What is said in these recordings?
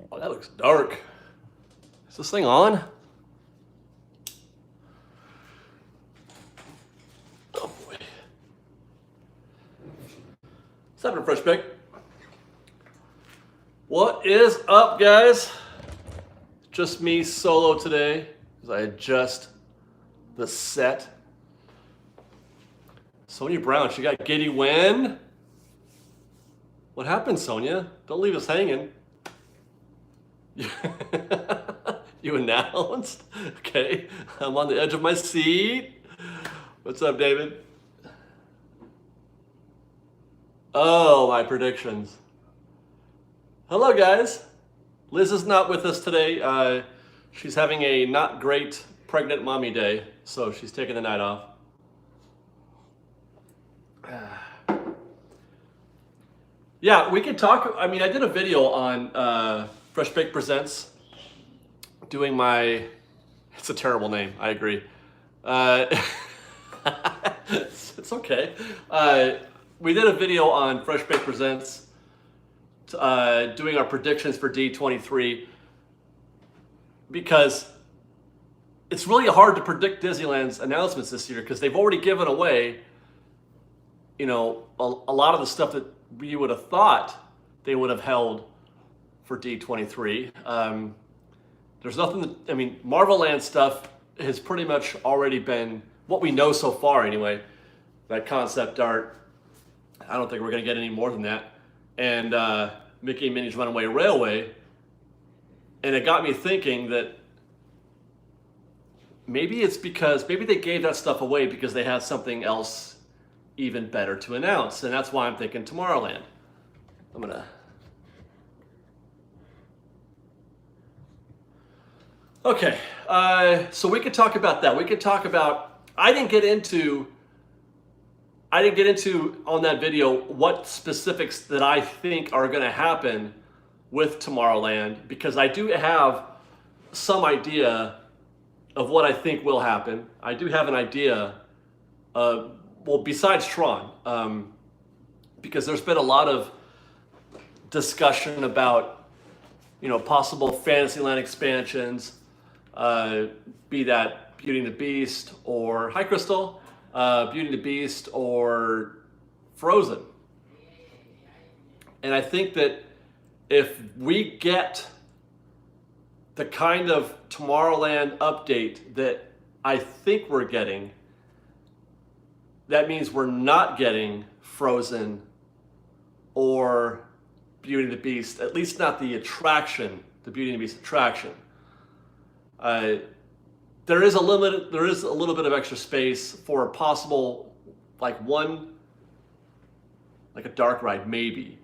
Oh, that looks dark. Is this thing on? Oh boy. What's happening, Fresh Bake? What is up, guys? Just me solo today as I adjust the set. Sonia Brown, she got giddy when? What happened, Sonia? Don't leave us hanging. You announced? Okay, I'm on the edge of my seat. What's up, David? Oh, my predictions. Hello, guys. Liz is not with us today. She's having a not great pregnant mommy day, so she's taking the night off. Yeah, we could talk. I mean, I did a video on Fresh Bake Presents doing my, it's a terrible name, I agree. It's okay. We did a video on Fresh Bake Presents doing our predictions for D23 because it's really hard to predict Disneyland's announcements this year because they've already given away, you know, a lot of the stuff that we would have thought they would have held for D23. There's nothing that, I mean, Marvel Land stuff has pretty much already been what we know so far anyway. That concept art, I don't think we're going to get any more than that. And Mickey and Minnie's Runaway Railway. And it got me thinking that maybe it's because, maybe they gave that stuff away because they had something else even better to announce. And that's why I'm thinking Tomorrowland. I'm going to... Okay, so we could talk about that. We could talk about, I didn't get into on that video what specifics that I think are going to happen with Tomorrowland, because I do have some idea of what I think will happen. I do have an idea, well, besides Tron, because there's been a lot of discussion about, you know, possible Fantasyland expansions, be that Beauty and the Beast or, hi Crystal, Beauty and the Beast or Frozen. And I think that if we get the kind of Tomorrowland update that I think we're getting, that means we're not getting Frozen or Beauty and the Beast, at least not the attraction, the Beauty and the Beast attraction. There is a little bit of extra space for a possible, like a dark ride, maybe.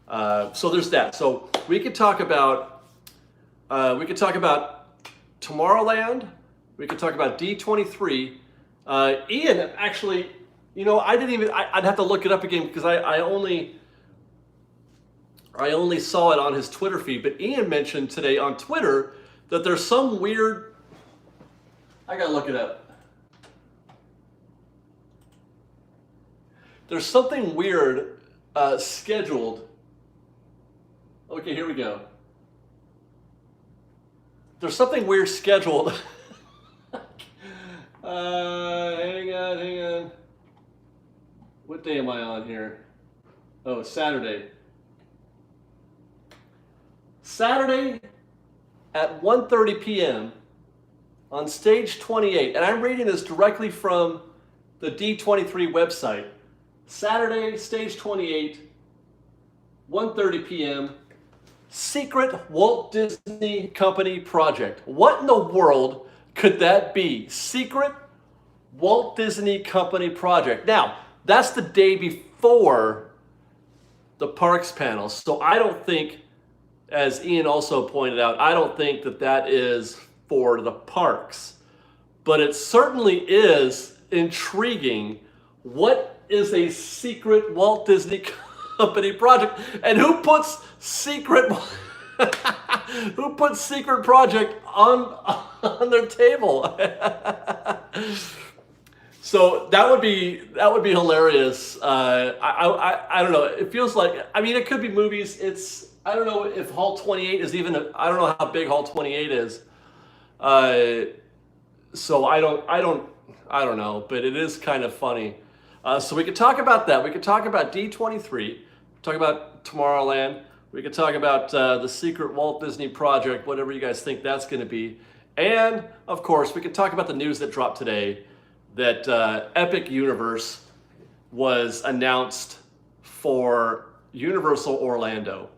So there's that. So we could talk about Tomorrowland. We could talk about D23. Ian, actually, you know, I'd have to look it up again because I only saw it on his Twitter feed. But Ian mentioned today on Twitter that there's some weird, I gotta look it up. There's something weird scheduled. Okay, here we go. There's something weird scheduled. Hang on. What day am I on here? Oh, Saturday. Saturday at 1:30 p.m. on stage 28, and I'm reading this directly from the D23 website. Saturday, stage 28, 1:30 p.m. Secret Walt Disney Company project. What in the world could that be? Secret Walt Disney Company project. Now, that's the day before the parks panel, so I don't think, as Ian also pointed out, I don't think that that is for the parks. But it certainly is intriguing. What is a secret Walt Disney Company project? And who puts secret project on their table? So that would be hilarious. I don't know. It feels like, I mean, it could be movies. It's I don't know if Hall 28 is even. I don't know how big Hall 28 is. Uh, so I don't know. But it is kind of funny. So we could talk about that. We could talk about D23. Talk about Tomorrowland. We could talk about the secret Walt Disney project, whatever you guys think that's going to be. And of course, we could talk about the news that dropped today that Epic Universe was announced for Universal Orlando.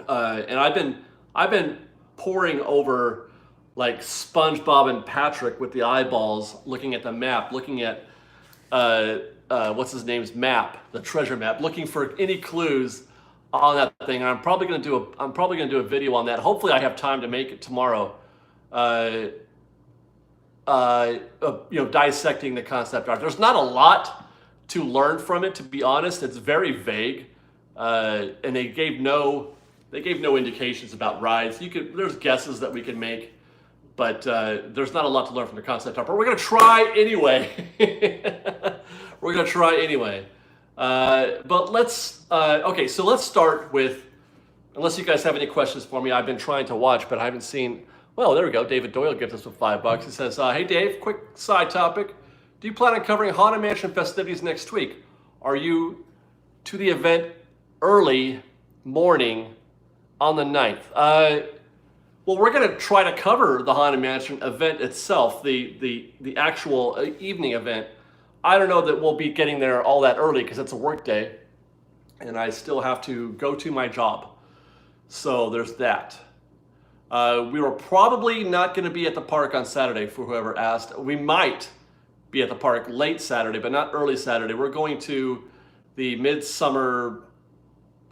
And I've been poring over like SpongeBob and Patrick with the eyeballs, looking at the map, looking at what's his name's map, the treasure map, looking for any clues on that thing. And I'm probably going to do a video on that. Hopefully, I have time to make it tomorrow. Dissecting the concept art. There's not a lot to learn from it, to be honest. It's very vague, and they gave no indications about rides. There's guesses that we can make, but there's not a lot to learn from the concept art. But we're gonna try anyway. We're gonna try anyway. But let's so let's start with. Unless you guys have any questions for me, I've been trying to watch, but I haven't seen. Well, there we go. David Doyle gives us with $5. He says, "Hey Dave, quick side topic. Do you plan on covering Haunted Mansion festivities next week? Are you to the event early morning on the 9th?" Well, we're going to try to cover the Haunted Mansion event itself, the actual evening event. I don't know that we'll be getting there all that early because it's a work day, and I still have to go to my job. So there's that. We were probably not going to be at the park on Saturday, for whoever asked. We might be at the park late Saturday, but not early Saturday. We're going to the Midsummer,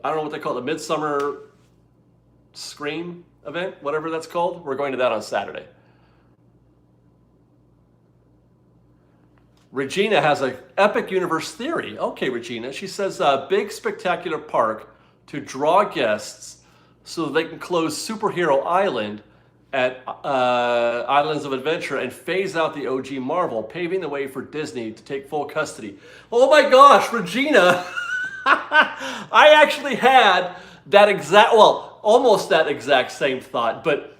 I don't know what they call it, the Midsummer Scream event, whatever that's called. We're going to that on Saturday. Regina has an Epic Universe theory. Okay, Regina. She says, big spectacular park to draw guests so they can close Superhero Island at Islands of Adventure and phase out the OG Marvel, paving the way for Disney to take full custody. Oh my gosh, Regina! I actually had that almost that exact same thought, but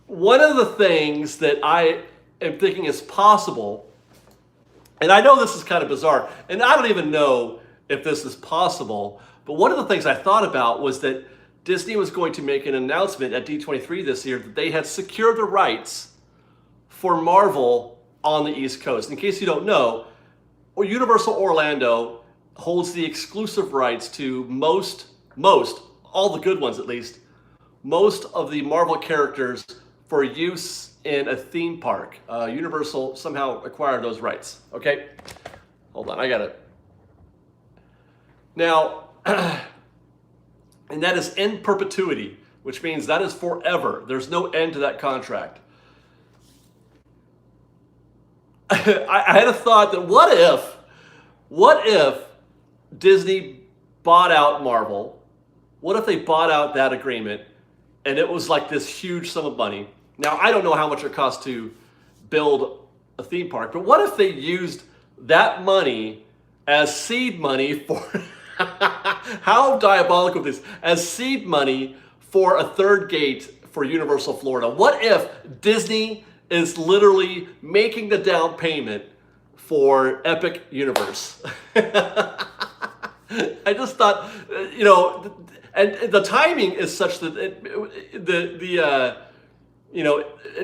one of the things that I am thinking is possible, and I know this is kind of bizarre, and I don't even know if this is possible, but one of the things I thought about was that Disney was going to make an announcement at D23 this year that they had secured the rights for Marvel on the East Coast. In case you don't know, Universal Orlando holds the exclusive rights to most, all the good ones at least, most of the Marvel characters for use in a theme park. Universal somehow acquired those rights. Okay, hold on, I got it. Now, and that is in perpetuity, which means that is forever. There's no end to that contract. I had a thought that what if Disney bought out Marvel? What if they bought out that agreement and it was like this huge sum of money? Now, I don't know how much it costs to build a theme park, but what if they used that money as seed money for... How diabolical is this? As seed money for a third gate for Universal Florida. What if Disney is literally making the down payment for Epic Universe? I just thought, and the timing is such that it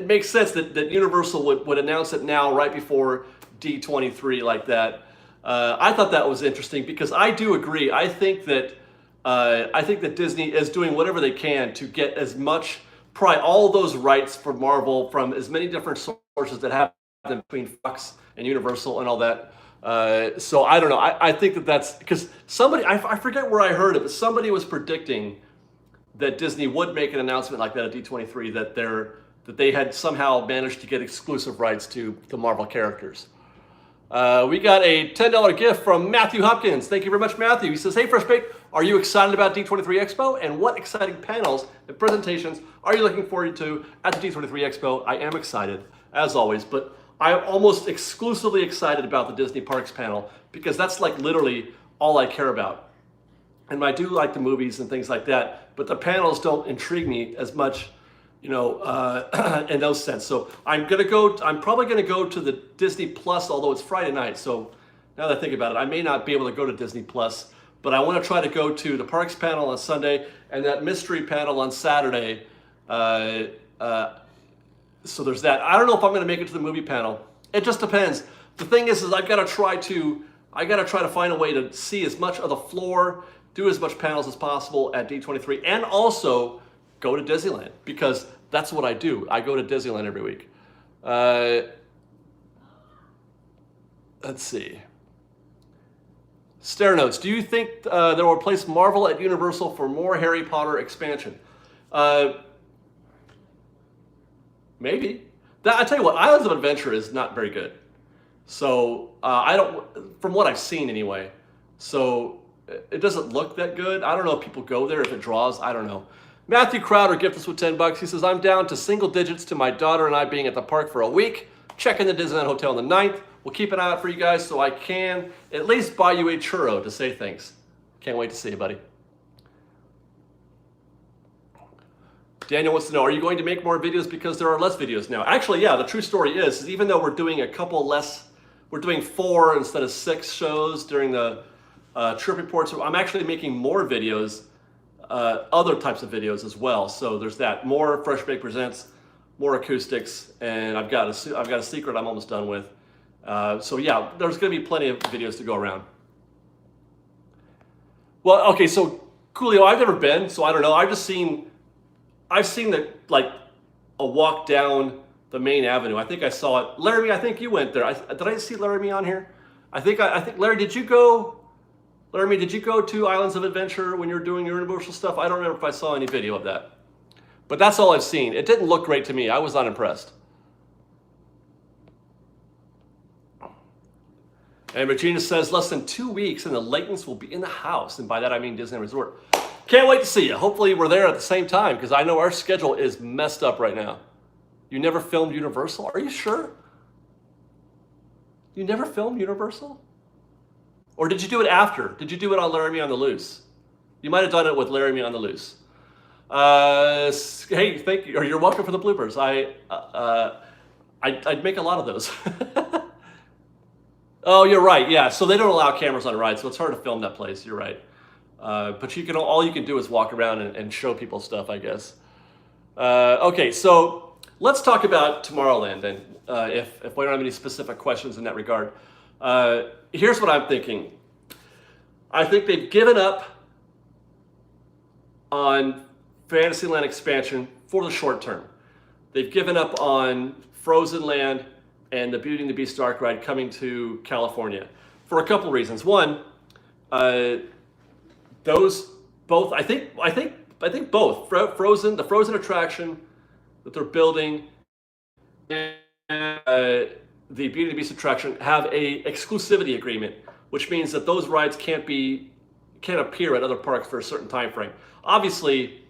makes sense that Universal would announce it now right before D23 like that. I thought that was interesting because I do agree. I think that Disney is doing whatever they can to get as much, probably all those rights for Marvel from as many different sources that have them between Fox and Universal and all that. So I don't know. I think that's because somebody, I forget where I heard it, but somebody was predicting that Disney would make an announcement like that at D23 that they had somehow managed to get exclusive rights to the Marvel characters. We got a $10 gift from Matthew Hopkins. Thank you very much, Matthew. He says, "Hey, Fresh Baked, are you excited about D23 Expo? And what exciting panels and presentations are you looking forward to at the D23 Expo?" I am excited, as always, but I'm almost exclusively excited about the Disney Parks panel because that's like literally all I care about. and I do like the movies and things like that, but the panels don't intrigue me as much, in those sense. So I'm probably gonna go to the Disney Plus, although it's Friday night. So now that I think about it, I may not be able to go to Disney Plus, but I want to try to go to the Parks panel on Sunday and that mystery panel on Saturday. So there's that. I don't know if I'm going to make it to the movie panel. It just depends. The thing is I've got to try to find a way to see as much of the floor, do as much panels as possible at D23, and also go to Disneyland, because that's what I do. I go to Disneyland every week. Let's see. Stair Notes, do you think they will replace Marvel at Universal for more Harry Potter expansion? Maybe. I tell you what, Islands of Adventure is not very good. So from what I've seen anyway. So it doesn't look that good. I don't know if people go there, if it draws, I don't know. Matthew Crowder gifted us with $10. He says, I'm down to single digits to my daughter and I being at the park for a week. Checking the Disneyland Hotel on the 9th. We'll keep an eye out for you guys so I can at least buy you a churro to say thanks. Can't wait to see you, buddy. Daniel wants to know, are you going to make more videos because there are less videos now? Actually, yeah, the true story is even though we're doing a couple less, we're doing 4 instead of 6 shows during the trip reports. So I'm actually making more videos, other types of videos as well. So there's that. More Fresh Bake Presents, more acoustics, and I've got a secret I'm almost done with. So yeah, there's going to be plenty of videos to go around. Well, okay, so Coolio, I've never been, so I don't know. I've seen like a walk down the main avenue. I think I saw it. Laramie, I think you went there. Did I see Laramie on here? I think Larry, did you go? Laramie, did you go to Islands of Adventure when you were doing your Universal stuff? I don't remember if I saw any video of that. But that's all I've seen. It didn't look great to me. I was not impressed. And Regina says, less than 2 weeks and the Laytons will be in the house. And by that I mean Disney Resort. Can't wait to see you. Hopefully we're there at the same time, because I know our schedule is messed up right now. You never filmed Universal? Are you sure? You never filmed Universal? Or did you do it after? Did you do it on Laramie on the Loose? You might have done it with Laramie on the Loose. Hey, thank you. Or you're welcome for the bloopers. I'd make a lot of those. Oh, you're right. Yeah, so they don't allow cameras on rides, so it's hard to film that place. You're right. But all you can do is walk around and show people stuff, I guess. Okay, so let's talk about Tomorrowland then, if we don't have any specific questions in that regard. Here's what I'm thinking. I think they've given up on Fantasyland expansion for the short term. They've given up on Frozen Land and the Beauty and the Beast dark ride coming to California for a couple reasons. One, those both, I think both the Frozen attraction that they're building and the Beauty and the Beast attraction have a exclusivity agreement, which means that those rides can't appear at other parks for a certain time frame. Obviously,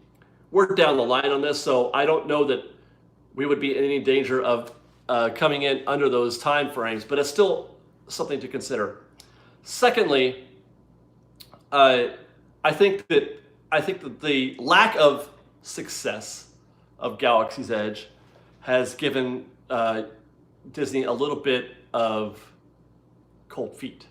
we're down the line on this, so I don't know that we would be in any danger of coming in under those time frames, but it's still something to consider. Secondly, I think that the lack of success of Galaxy's Edge has given Disney a little bit of cold feet.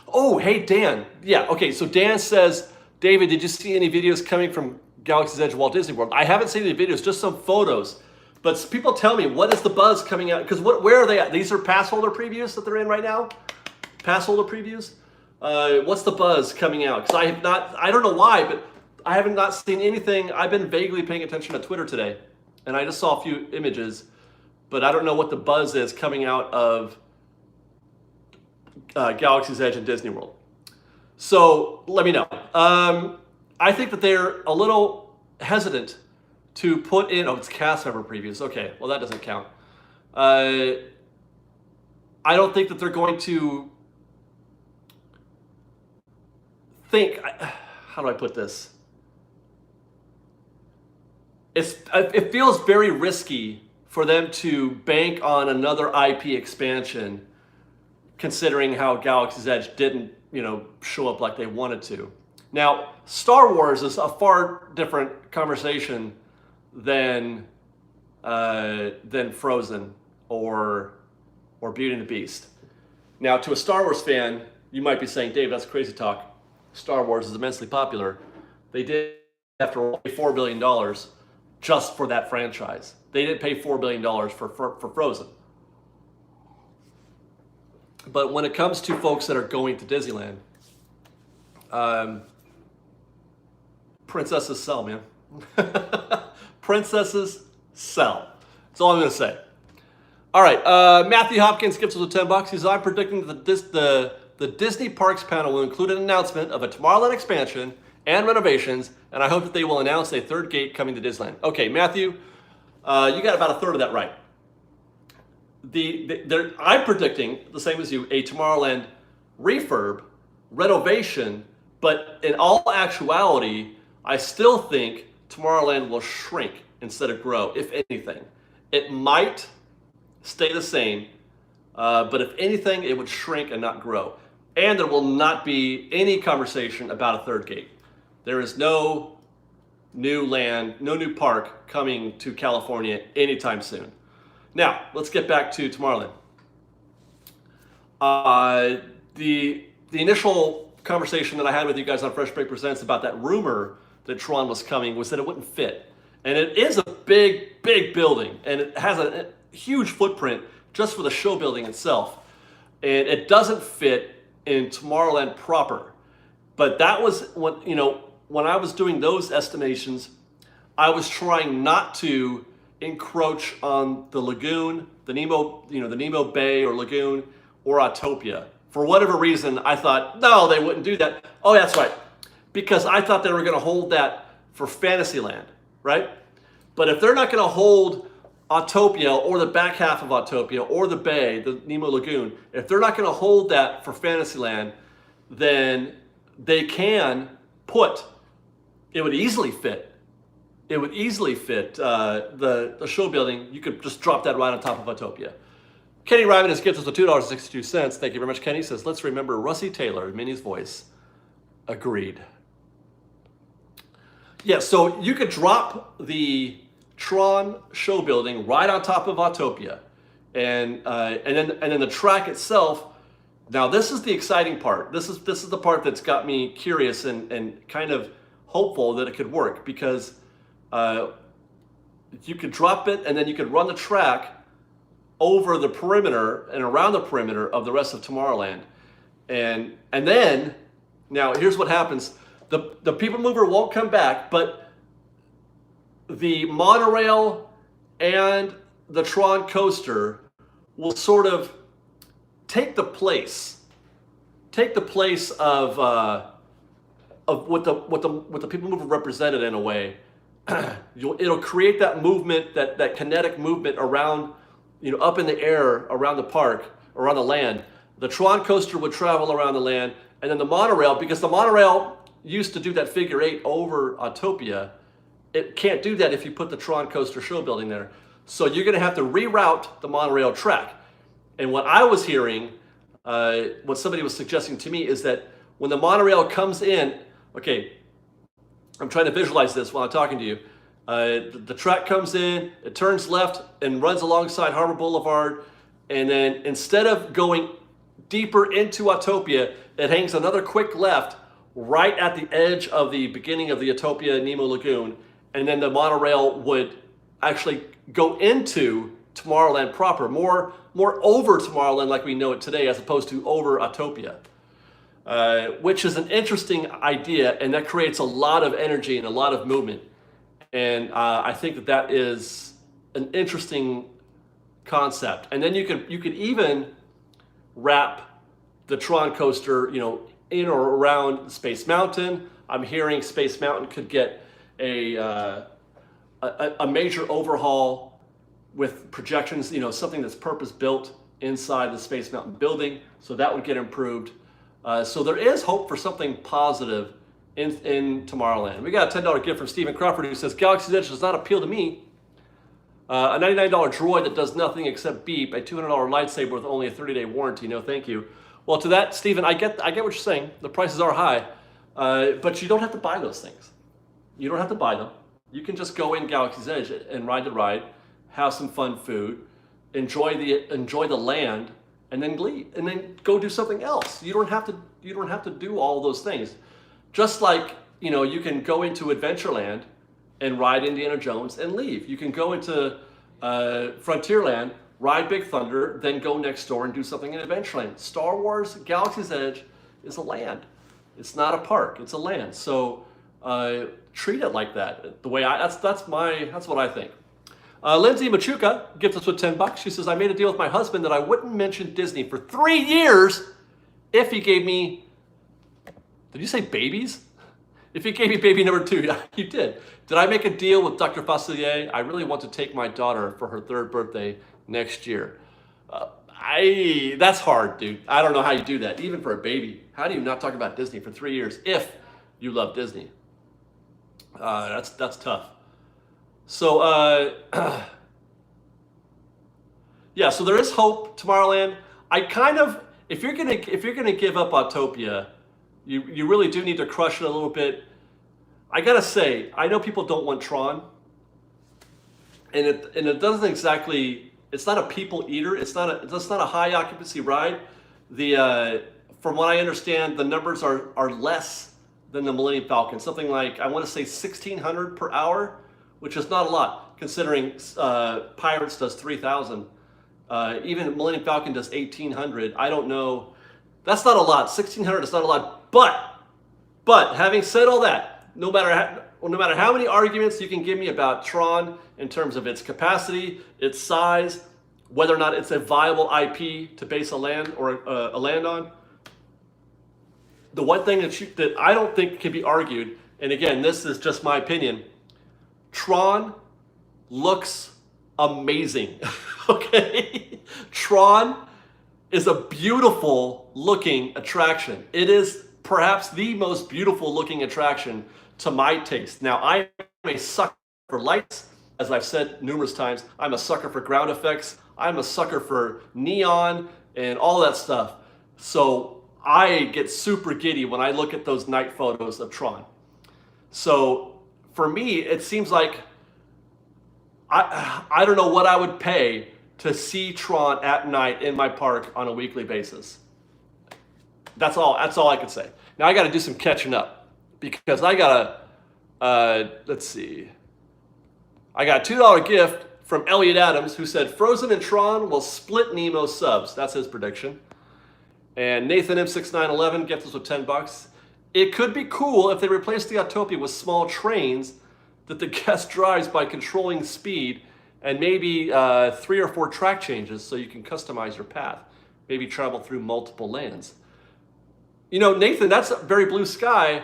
Oh, hey, Dan. Yeah, okay, so Dan says, David, did you see any videos coming from Galaxy's Edge Walt Disney World? I haven't seen any videos, just some photos. But people tell me, what is the buzz coming out? Because where are they at? These are pass holder previews that they're in right now? Pass holder previews? What's the buzz coming out? Because I don't know why, but I haven't not seen anything. I've been vaguely paying attention to Twitter today, and I just saw a few images, but I don't know what the buzz is coming out of Galaxy's Edge and Disney World. So let me know. I think that they're a little hesitant to put in, it's cast member previews. Okay, well that doesn't count. I don't think that they're going to think, how do I put this? It feels very risky for them to bank on another IP expansion, considering how Galaxy's Edge didn't, show up like they wanted to. Now, Star Wars is a far different conversation than Frozen or Beauty and the Beast. Now, to a Star Wars fan, you might be saying, Dave, that's crazy talk. Star Wars is immensely popular. They did have to pay $4 billion just for that franchise. They didn't pay $4 billion for Frozen. But when it comes to folks that are going to Disneyland, princesses sell, man. Princesses sell. That's all I'm going to say. All right, Matthew Hopkins gives us a $10. He says, I'm predicting that the Disney Parks panel will include an announcement of a Tomorrowland expansion and renovations, and I hope that they will announce a third gate coming to Disneyland. Okay, Matthew, you got about a third of that right. I'm predicting, the same as you, a Tomorrowland refurb, renovation, but in all actuality, I still think Tomorrowland will shrink instead of grow, if anything. It might stay the same, but if anything, it would shrink and not grow. And there will not be any conversation about a third gate. There is no new land, no new park coming to California anytime soon. Now, let's get back to Tomorrowland. The initial conversation that I had with you guys on Fresh Baked Presents about that rumor that Tron was coming was that it wouldn't fit. And it is a big, big building, and it has a huge footprint just for the show building itself. And it doesn't fit in Tomorrowland proper. But that was when I was doing those estimations, I was trying not to encroach on the lagoon, the Nemo Bay or lagoon or Autopia. For whatever reason, I thought, no, they wouldn't do that. Oh, that's right. Because I thought they were going to hold that for Fantasyland, right? But if they're not going to hold Autopia or the back half of Autopia or the bay, the Nemo Lagoon, if they're not going to hold that for Fantasyland, then they can put, it would easily fit. It would easily fit the show building. You could just drop that right on top of Autopia. Kenny Ryman has given us the $2.62. Thank you very much, Kenny. Says, let's remember Russie Taylor, Minnie's voice. Agreed. Yeah, so you could drop the Tron show building right on top of Autopia. And then the track itself. Now this is the exciting part. This is the part that's got me curious and kind of hopeful that it could work, because you could drop it and then you could run the track over the perimeter and around the perimeter of the rest of Tomorrowland. And then, now here's what happens. The People Mover won't come back, but the monorail and the Tron coaster will sort of take the place of what the People Mover represented in a way. It'll create that movement, that kinetic movement around, up in the air around the park, around the land. The Tron coaster would travel around the land, and then the monorail, because the monorail used to do that figure 8 over Autopia, it can't do that if you put the Tron coaster show building there. So you're going to have to reroute the monorail track. And what I was hearing, what somebody was suggesting to me, is that when the monorail comes in, okay, I'm trying to visualize this while I'm talking to you. The track comes in, it turns left and runs alongside Harbor Boulevard, and then instead of going deeper into Autopia, it hangs another quick left right at the edge of the beginning of the Autopia Nemo Lagoon, and then the monorail would actually go into Tomorrowland proper, more over Tomorrowland like we know it today, as opposed to over Autopia. Which is an interesting idea, and that creates a lot of energy and a lot of movement. And I think that is an interesting concept. And then you could even wrap the Tron coaster, in or around Space Mountain. I'm hearing Space Mountain could get a major overhaul with projections, something that's purpose-built inside the Space Mountain building, so that would get improved. So there is hope for something positive in Tomorrowland. We got a $10 gift from Stephen Crawford, who says, Galaxy's Edge does not appeal to me. A $99 droid that does nothing except beep, a $200 lightsaber with only a 30-day warranty. No, thank you. Well, to that, Stephen, I get what you're saying. The prices are high, But you don't have to buy those things. You don't have to buy them. You can just go in Galaxy's Edge and ride the ride, have some fun food, enjoy the land, and then leave, and then go do something else. You don't have to do all those things. Just like, you know, you can go into Adventureland and ride Indiana Jones and leave. You can go into Frontierland, ride Big Thunder, then go next door and do something in Adventureland. Star Wars Galaxy's Edge is a land. It's not a park. It's a land. So treat it like that. The way that's what I think. Lindsay Machuca gives us with $10. She says, I made a deal with my husband that I wouldn't mention Disney for 3 years if he gave me, did you say babies? If he gave me baby number 2, yeah, you did. Did I make a deal with Dr. Facilier? I really want to take my daughter for her 3rd birthday next year. That's hard, dude. I don't know how you do that, even for a baby. How do you not talk about Disney for 3 years if you love Disney? That's tough. So yeah, so there is hope, Tomorrowland. If you're gonna give up Autopia, you really do need to crush it a little bit. I gotta say, I know people don't want Tron, and it doesn't exactly. It's not a people eater. It's not a high occupancy ride. From what I understand, the numbers are less than the Millennium Falcon. Something like, I want to say 1,600 per hour, which is not a lot considering Pirates does 3,000. Even Millennium Falcon does 1,800. I don't know. That's not a lot. 1,600 is not a lot. But having said all that, no matter how many arguments you can give me about Tron in terms of its capacity, its size, whether or not it's a viable IP to base a land on, the one thing that I don't think can be argued, and again, this is just my opinion, Tron looks amazing. Okay? Tron is a beautiful looking attraction. It is perhaps the most beautiful looking attraction to my taste. Now, I'm a sucker for lights, as I've said numerous times. I'm a sucker for ground effects. I'm a sucker for neon and all that stuff. So I get super giddy when I look at those night photos of Tron. So for me, it seems like I don't know what I would pay to see Tron at night in my park on a weekly basis. That's all I could say. Now I got to do some catching up because I got let's see. I got a $2 gift from Elliot Adams, who said Frozen and Tron will split Nemo subs. That's his prediction. And Nathan M6911 gets us with $10. It could be cool if they replace the Autopia with small trains that the guest drives by controlling speed, and maybe 3 or 4 track changes so you can customize your path. Maybe travel through multiple lands. You know, Nathan, that's a very blue sky.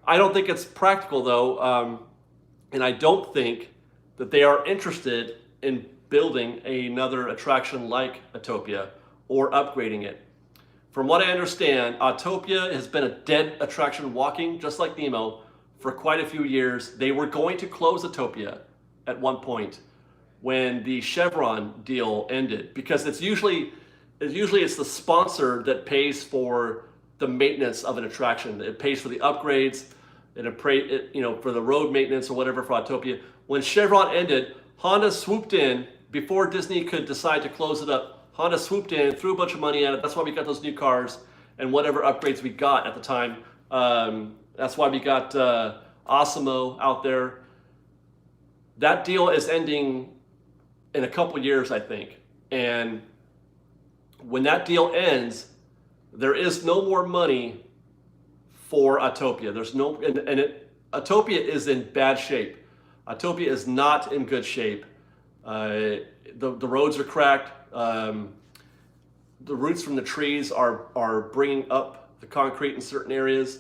I don't think it's practical though, and I don't think that they are interested in building another attraction like Autopia or upgrading it. From what I understand, Autopia has been a dead attraction walking, just like Nemo, for quite a few years. They were going to close Autopia at one point when the Chevron deal ended, because it's usually the sponsor that pays for the maintenance of an attraction. It pays for the upgrades, for the road maintenance or whatever for Autopia. When Chevron ended, Honda swooped in before Disney could decide to close it up. Honda swooped in, threw a bunch of money at it. That's why we got those new cars and whatever upgrades we got at the time. That's why we got Osimo out there. That deal is ending in a couple years, I think. And when that deal ends, there is no more money for Autopia. Autopia is in bad shape. Autopia is not in good shape. The roads are cracked. The roots from the trees are bringing up the concrete in certain areas.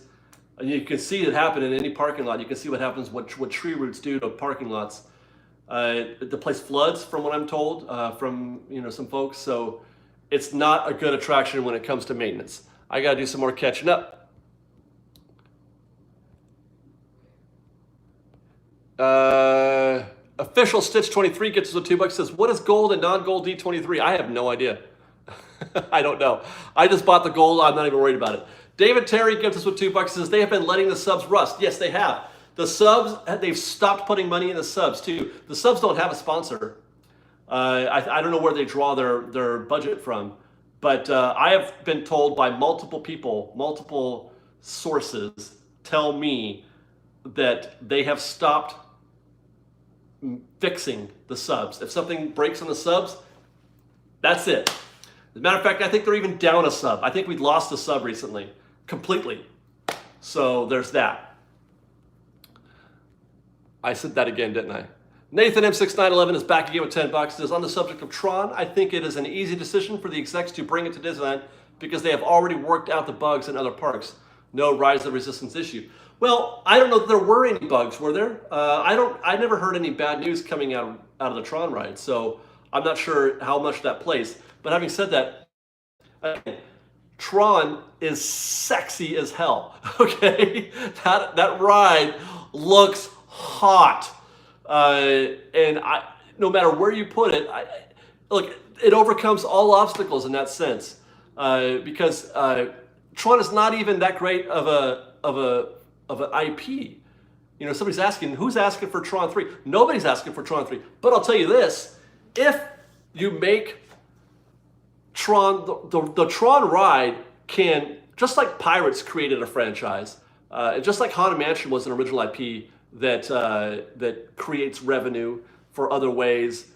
And you can see it happen in any parking lot. You can see what happens, what tree roots do to parking lots. The place floods, from what I'm told, from some folks. So it's not a good attraction when it comes to maintenance. I got to do some more catching up. Official Stitch 23 gets us with $2. Says, what is gold and non-gold D23? I have no idea. I don't know. I just bought the gold. I'm not even worried about it. David Terry gives us with $2. Says they have been letting the subs rust. Yes, they have. The subs, they've stopped putting money in the subs too. The subs don't have a sponsor. I don't know where they draw their budget from, but I have been told by multiple people, multiple sources tell me that they have stopped fixing the subs. If something breaks on the subs, that's it. As a matter of fact, I think they're even down a sub. I think we lost a sub recently, completely. So there's that. I said that again, didn't I? Nathan M6911 is back again with $10. Says, on the subject of Tron, I think it is an easy decision for the execs to bring it to Disneyland because they have already worked out the bugs in other parks. No Rise of the Resistance issue. Well, I don't know that there were any bugs, were there? I never heard any bad news coming out of the Tron ride, so I'm not sure how much that plays. But having said that, again, Tron is sexy as hell, okay? That ride looks hot. And no matter where you put it, look, it overcomes all obstacles in that sense. Because Tron is not even that great of an IP. You know, somebody's asking, who's asking for Tron 3? Nobody's asking for Tron 3. But I'll tell you this, if you make Tron, the Tron ride can, just like Pirates created a franchise, just like Haunted Mansion was an original IP that creates revenue for other ways.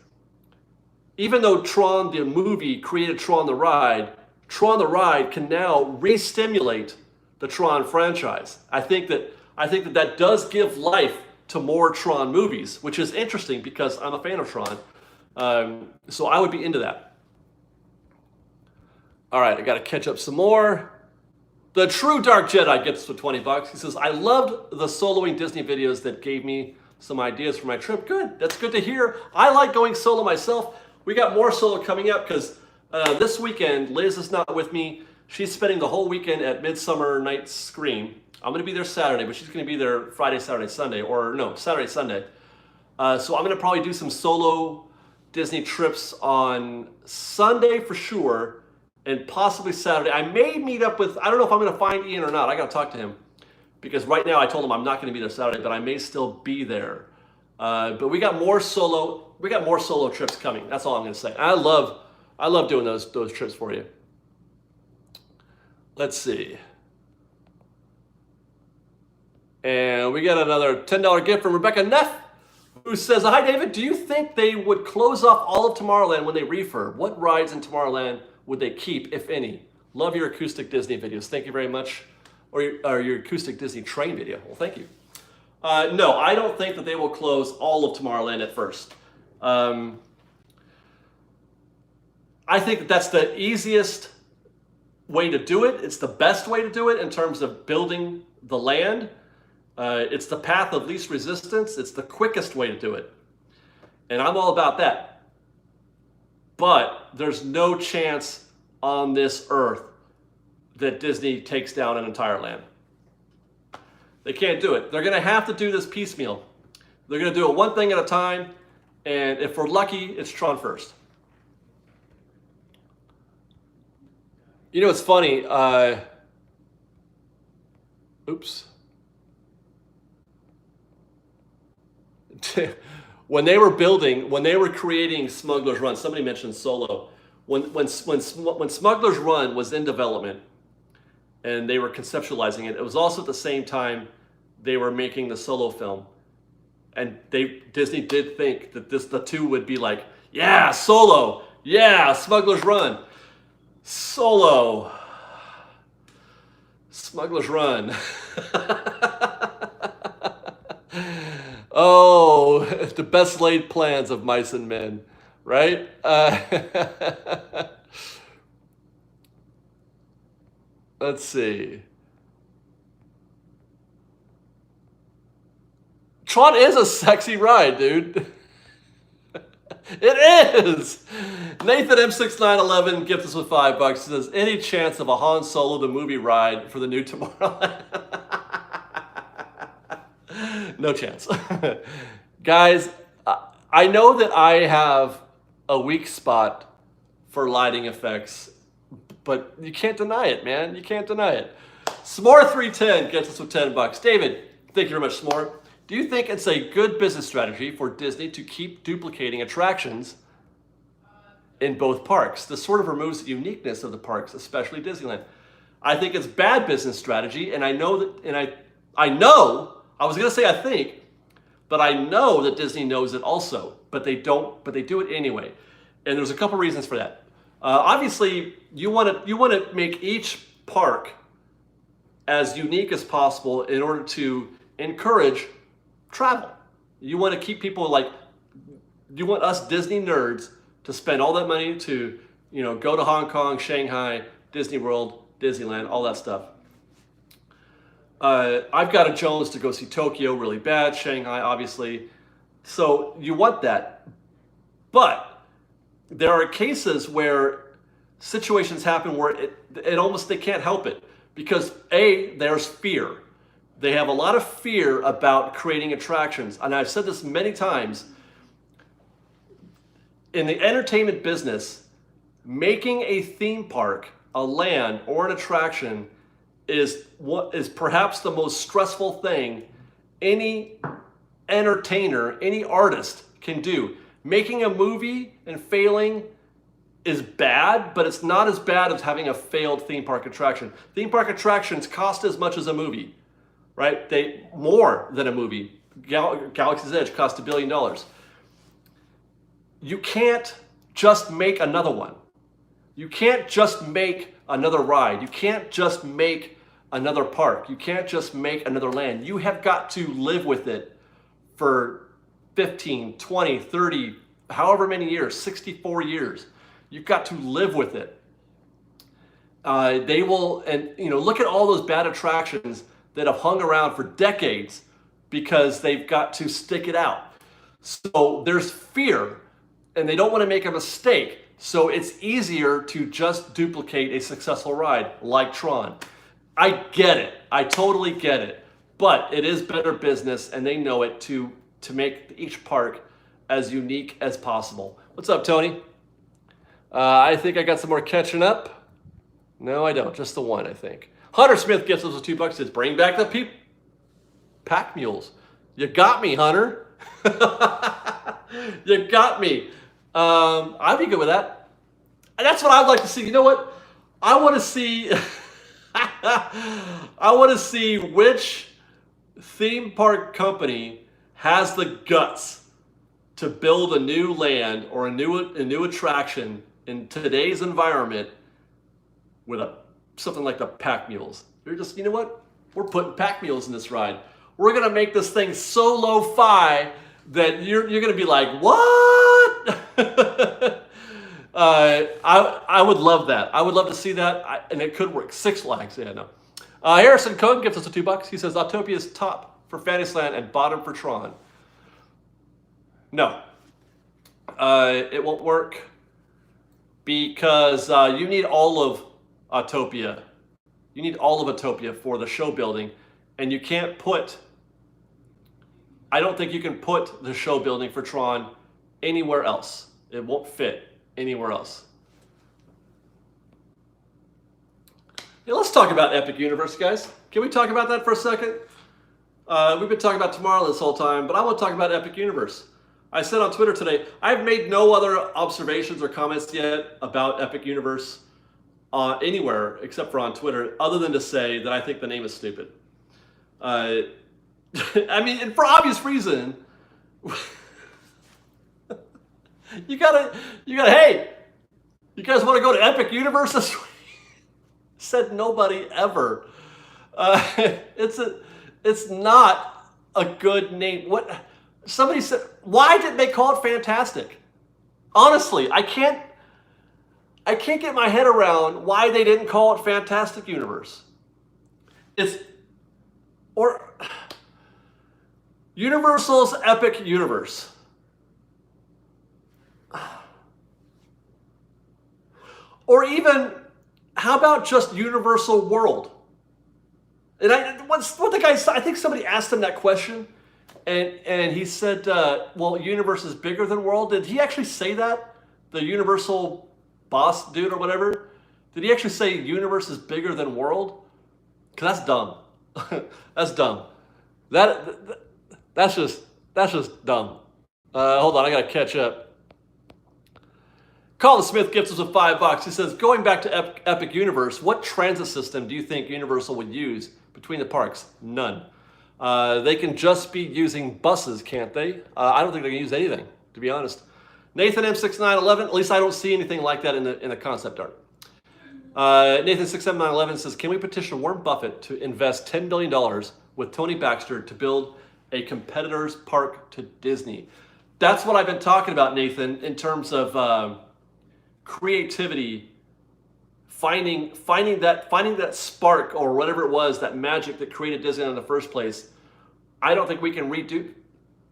Even though Tron the movie created Tron the ride can now re-stimulate the Tron franchise. I think that does give life to more Tron movies, which is interesting because I'm a fan of Tron. So I would be into that. All right, I got to catch up some more. The True Dark Jedi gets to $20. He says, I loved the soloing Disney videos that gave me some ideas for my trip. Good, that's good to hear. I like going solo myself. We got more solo coming up because this weekend, Liz is not with me. She's spending the whole weekend at Midsummer Night's Scream. I'm going to be there Saturday, but she's going to be there Friday, Saturday, Sunday, or no, Saturday, Sunday. So I'm going to probably do some solo Disney trips on Sunday for sure, and possibly Saturday. I may meet up with, I don't know if I'm going to find Ian or not. I got to talk to him because right now I told him I'm not going to be there Saturday, but I may still be there. But we got more solo trips coming. That's all I'm going to say. I love doing those trips for you. Let's see. And we got another $10 gift from Rebecca Neff, who says, hi David, do you think they would close off all of Tomorrowland when they refurb? What rides in Tomorrowland would they keep, if any? Love your acoustic Disney videos. Thank you very much. Or your acoustic Disney train video. Well, thank you. No, I don't think that they will close all of Tomorrowland at first. I think that that's the easiest way to do it. It's the best way to do it in terms of building the land. It's the path of least resistance. It's the quickest way to do it. And I'm all about that. But there's no chance on this earth that Disney takes down an entire land. They can't do it. They're going to have to do this piecemeal. They're going to do it one thing at a time, and if we're lucky, it's Tron first. You know, it's funny. Oops. When they were creating Smuggler's Run, somebody mentioned Solo. When Smuggler's Run was in development and they were conceptualizing it, it was also at the same time they were making the Solo film. And Disney did think that the two would be like, yeah, Solo, yeah, Smuggler's Run, Solo, Smuggler's Run. Oh, the best laid plans of mice and men, right? Let's see. Tron is a sexy ride, dude. It is. Nathan M6911 gives us with $5. Says, any chance of a Han Solo the movie ride for the new Tomorrowland? No chance. Guys, I know that I have a weak spot for lighting effects, but you can't deny it, man. You can't deny it. S'more310 gets us with $10. David, thank you very much, S'more. Do you think it's a good business strategy for Disney to keep duplicating attractions in both parks? This sort of removes the uniqueness of the parks, especially Disneyland. I think it's bad business strategy, and I know that, and I know, I was gonna say I think, but I know that Disney knows it also, but they don't, but they do it anyway. And there's a couple reasons for that. Obviously, you want to make each park as unique as possible in order to encourage travel. You want to keep people you want us Disney nerds to spend all that money to, go to Hong Kong, Shanghai, Disney World, Disneyland, all that stuff. I've got a Jones to go see Tokyo really bad, Shanghai, obviously. So you want that. But there are cases where situations happen where it almost, they can't help it. Because A, there's fear. They have a lot of fear about creating attractions. And I've said this many times. In the entertainment business, making a theme park, a land, or an attraction is what is perhaps the most stressful thing any entertainer, any artist can do. Making a movie and failing is bad, but it's not as bad as having a failed theme park attraction. Theme park attractions cost as much as a movie, right? They more than a movie. Galaxy's Edge cost $1 billion. You can't just make another one. You can't just make another ride. You can't just make another park. You can't just make another land. You have got to live with it for 15, 20, 30, however many years, 64 years. You've got to live with it. They will, and look at all those bad attractions that have hung around for decades because they've got to stick it out. So there's fear, and they don't want to make a mistake. So it's easier to just duplicate a successful ride like Tron. I get it. I totally get it. But it is better business, and they know it, to make each park as unique as possible. What's up, Tony? I think I got some more catching up. No, I don't. Just the one, I think. Hunter Smith gets us with $2. Says, bring back the pack mules. You got me, Hunter. You got me. I'd be good with that. And that's what I'd like to see. You know what? I want to see. I want to see which theme park company has the guts to build a new land or a new attraction in today's environment with something like the pack mules. You're just, you know what? We're putting pack mules in this ride. We're gonna make this thing so lo-fi that you're gonna be like, what? I would love that. I would love to see that, and it could work. Six Flags, yeah, no. Harrison Cohn gives us $2. He says Autopia is top for Fantasyland and bottom for Tron. No, it won't work because you need all of Autopia. You need all of Autopia for the show building, and you can't put. I don't think you can put the show building for Tron anywhere else. It won't fit anywhere else. Yeah, let's talk about Epic Universe, guys. Can we talk about that for a second? We've been talking about Tomorrowland this whole time, but I want to talk about Epic Universe. I said on Twitter today, I've made no other observations or comments yet about Epic Universe anywhere except for on Twitter, other than to say that I think the name is stupid. I mean, and for obvious reason. You gotta, hey, you guys want to go to Epic Universe this week? Said nobody ever. It's not a good name. What? Somebody said, why didn't they call it Fantastic? Honestly, I can't get my head around why they didn't call it Fantastic Universe. Or Universal's Epic Universe. Or even, how about just Universal World? And what the guy said, I think somebody asked him that question, and he said, well, Universe is bigger than World. Did he actually say that? The Universal boss dude or whatever? Did he actually say Universe is bigger than World? 'Cause that's dumb. That's dumb. That, that's just dumb. Hold on, I gotta catch up. Colin Smith gives us a $5. He says, going back to Epic Universe, what transit system do you think Universal would use between the parks? None. They can just be using buses, can't they? I don't think they can use anything, to be honest. Nathan M6911, at least I don't see anything like that in the concept art. Nathan 67911 says, can we petition Warren Buffett to invest $10 billion with Tony Baxter to build a competitor's park to Disney? That's what I've been talking about, Nathan, in terms of creativity, finding that spark or whatever it was, that magic that created Disney in the first place. I don't think we can redo.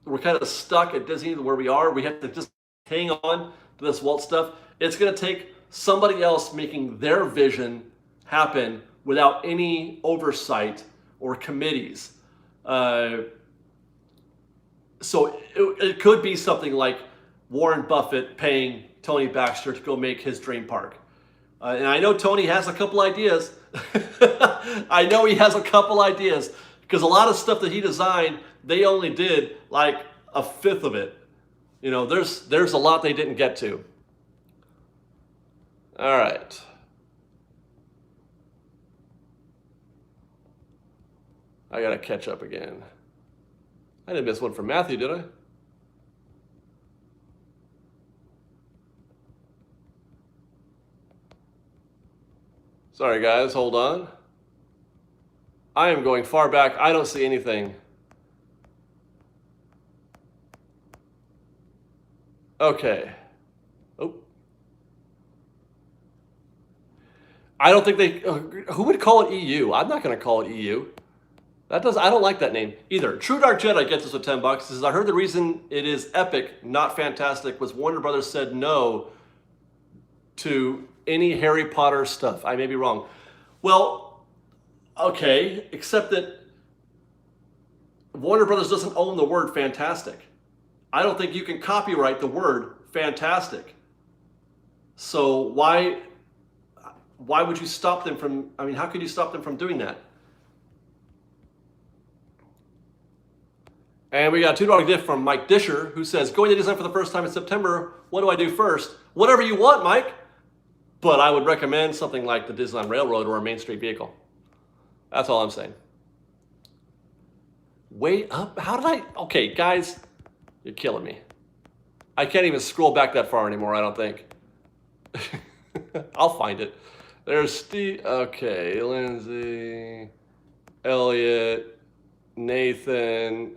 We're kind of stuck at Disney where we are. We have to just hang on to this Walt stuff. It's going to take somebody else making their vision happen without any oversight or committees. So it could be something like Warren Buffett paying Tony Baxter to go make his dream park. And I know Tony has a couple ideas. I know he has a couple ideas because a lot of stuff that he designed, they only did like a fifth of it. You know, there's a lot they didn't get to. All right. I gotta catch up again. I didn't miss one from Matthew, did I? Sorry guys, hold on. I am going far back. I don't see anything. Okay. Oh. I don't think they, who would call it EU? I'm not going to call it EU. I don't like that name either. True Dark Jedi gets us with $10. He says, I heard the reason it is epic, not fantastic, was Warner Brothers said no to any Harry Potter stuff. I may be wrong. Well, okay, except that Warner Brothers doesn't own the word fantastic. I don't think you can copyright the word fantastic. So why would you stop them from, I mean, how could you stop them from doing that? And we got a $2 gift from Mike Disher, who says, going to Disneyland for the first time in September, what do I do first? Whatever you want, Mike. But I would recommend something like the Disneyland Railroad or a Main Street vehicle. That's all I'm saying. Way up? How did I? Okay, guys, you're killing me. I can't even scroll back that far anymore, I don't think. I'll find it. There's Steve. Okay, Lindsay, Elliot, Nathan.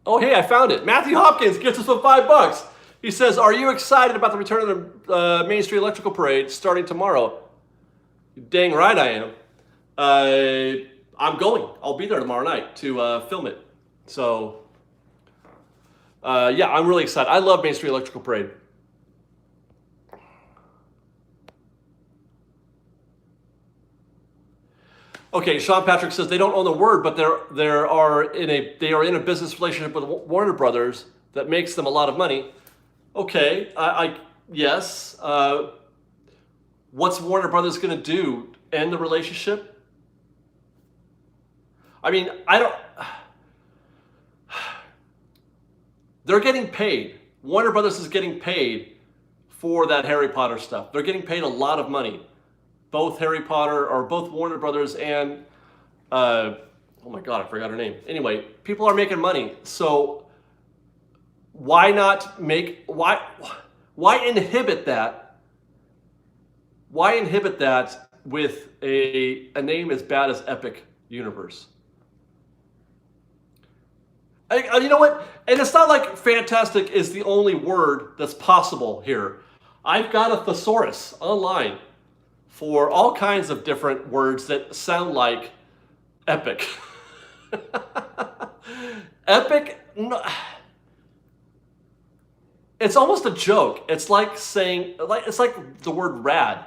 Oh, hey, I found it. Matthew Hopkins gets us for $5. He says, are you excited about the return of the Main Street Electrical Parade starting tomorrow? Dang right I am. I'm going. I'll be there tomorrow night to film it. So, yeah, I'm really excited. I love Main Street Electrical Parade. Okay, Sean Patrick says they don't own the word, but they are in a business relationship with Warner Brothers that makes them a lot of money. Okay, yes. What's Warner Brothers going to do? End the relationship? I mean, they're getting paid. Warner Brothers is getting paid for that Harry Potter stuff. They're getting paid a lot of money. Both Harry Potter, or both Warner Brothers and, oh my God, I forgot her name. Anyway, people are making money. So why not why inhibit that? Why inhibit that with a name as bad as Epic Universe? You know what? And it's not like fantastic is the only word that's possible here. I've got a thesaurus online for all kinds of different words that sound like epic. Epic, it's almost a joke. It's like saying, it's like the word rad.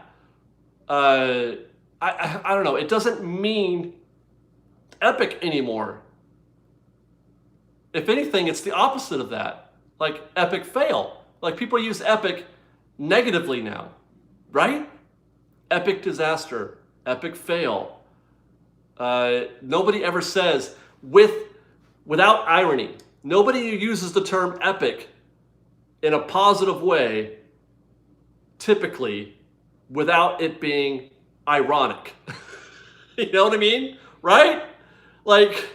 I don't know. It doesn't mean epic anymore. If anything, it's the opposite of that. Like epic fail. Like people use epic negatively now, right? epic disaster, epic fail. Nobody ever says, without irony, nobody uses the term epic in a positive way, typically, without it being ironic. You know what I mean? Right? Like,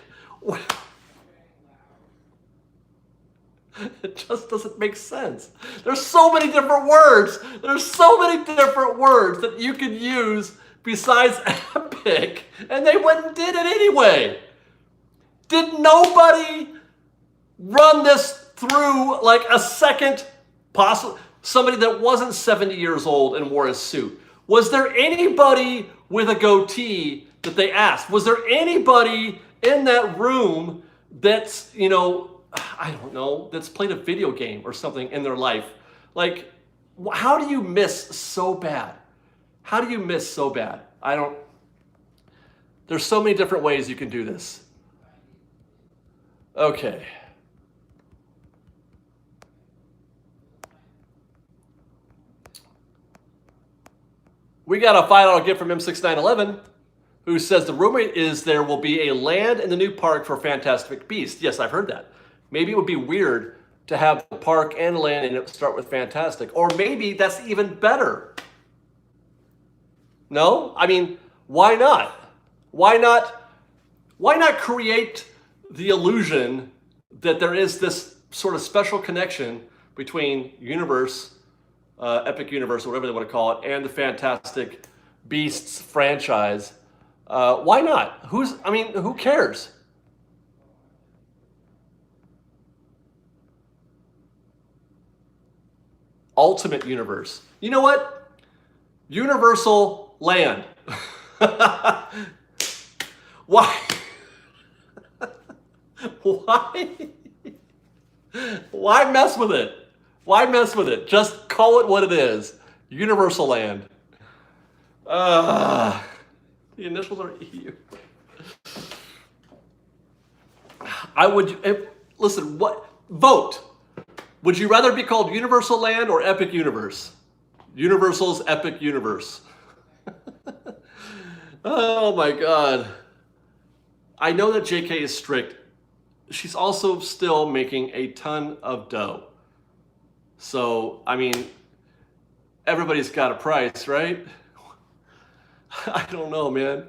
it just doesn't make sense. There's so many different words. There's so many different words that you could use besides epic, and they went and did it anyway. Did nobody run this through like a second, possible somebody that wasn't 70 years old and wore a suit? Was there anybody with a goatee that they asked? Was there anybody in that room that's, you know, I don't know, that's played a video game or something in their life? Like, how do you miss so bad? How do you miss so bad? There's so many different ways you can do this. Okay. We got a $5 gift from M6911, who says the rumor is there will be a land in the new park for Fantastic Beasts. Yes, I've heard that. Maybe it would be weird to have the park and land and it start with Fantastic. Or maybe that's even better. No? I mean, why not? Why not create the illusion that there is this sort of special connection between universe, Epic Universe, or whatever they want to call it, and the Fantastic Beasts franchise? Why not? Who cares? Ultimate Universe. You know what? Universal Land. Why? Why mess with it? Why mess with it? Just call it what it is. Universal Land. The initials are EU. Listen, vote. Would you rather be called Universal Land or Epic Universe? Universal's Epic Universe. Oh my God. I know that JK is strict. She's also still making a ton of dough. So, I mean, everybody's got a price, right? I don't know, man.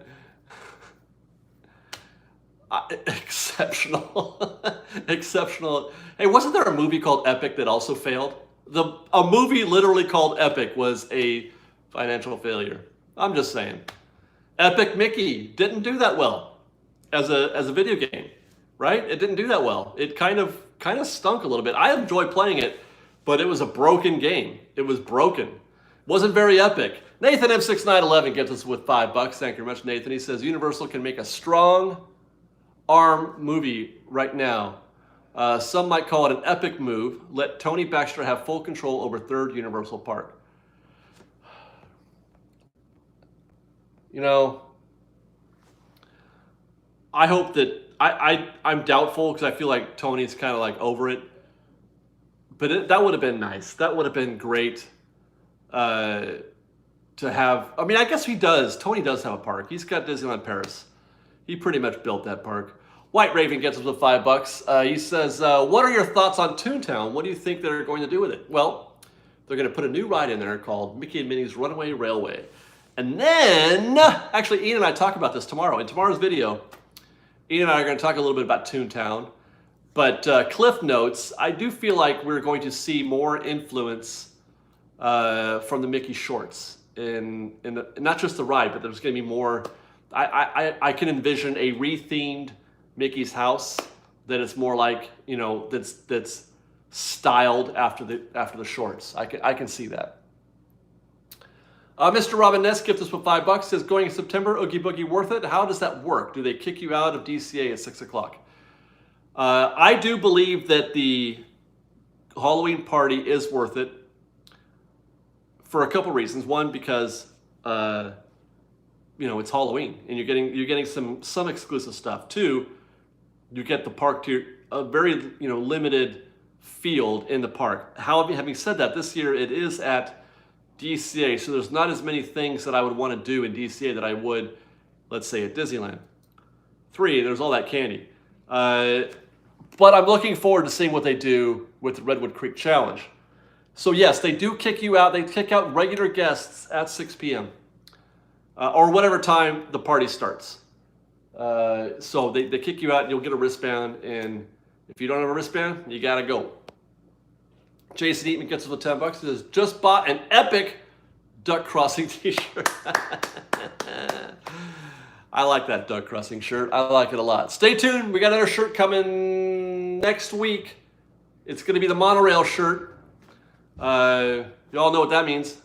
Exceptional. Exceptional. Hey, wasn't there a movie called Epic that also failed? A movie literally called Epic was a financial failure. I'm just saying. Epic Mickey didn't do that well as a video game, right? It didn't do that well. It kind of stunk a little bit. I enjoyed playing it, but it was a broken game. It was broken. Wasn't very epic. Nathan M6911 gets us with $5. Thank you very much, Nathan. He says Universal can make a strong arm movie right now. Some might call it an epic move. Let Tony Baxter have full control over third Universal Park. You know, I hope that I'm doubtful because I feel like Tony's kind of like over it. But that would have been nice. That would have been great to have. I mean, I guess he does. Tony does have a park. He's got Disneyland Paris. He pretty much built that park. White Raven gets us with $5. He says, what are your thoughts on Toontown? What do you think they're going to do with it? Well, they're going to put a new ride in there called Mickey and Minnie's Runaway Railway. And then, actually, Ian and I talk about this tomorrow. In tomorrow's video, Ian and I are going to talk a little bit about Toontown. But Cliff notes, I do feel like we're going to see more influence from the Mickey shorts. Not just the ride, but there's going to be more. I can envision a rethemed Mickey's house that is more like, you know, that's styled after the shorts. I can see that. Mr. Robin Ness gives us with $5. Says going in September, Oogie Boogie worth it? How does that work? Do they kick you out of DCA at 6 o'clock? I do believe that the Halloween party is worth it for a couple reasons. One, because you know, it's Halloween and you're getting some exclusive stuff. Two, you get the park to a very, you know, limited field in the park. Having said that, this year it is at DCA. So there's not as many things that I would want to do in DCA that I would, let's say, at Disneyland. 3, there's all that candy. But I'm looking forward to seeing what they do with the Redwood Creek Challenge. So yes, they do kick you out. They kick out regular guests at 6 p.m. Or whatever time the party starts. So they kick you out and you'll get a wristband. And if you don't have a wristband, you got to go. Jason Eatman gets us with $10. He says, just bought an epic duck crossing t-shirt. I like that duck crossing shirt. I like it a lot. Stay tuned. We got another shirt coming next week. It's going to be the monorail shirt. You all know what that means.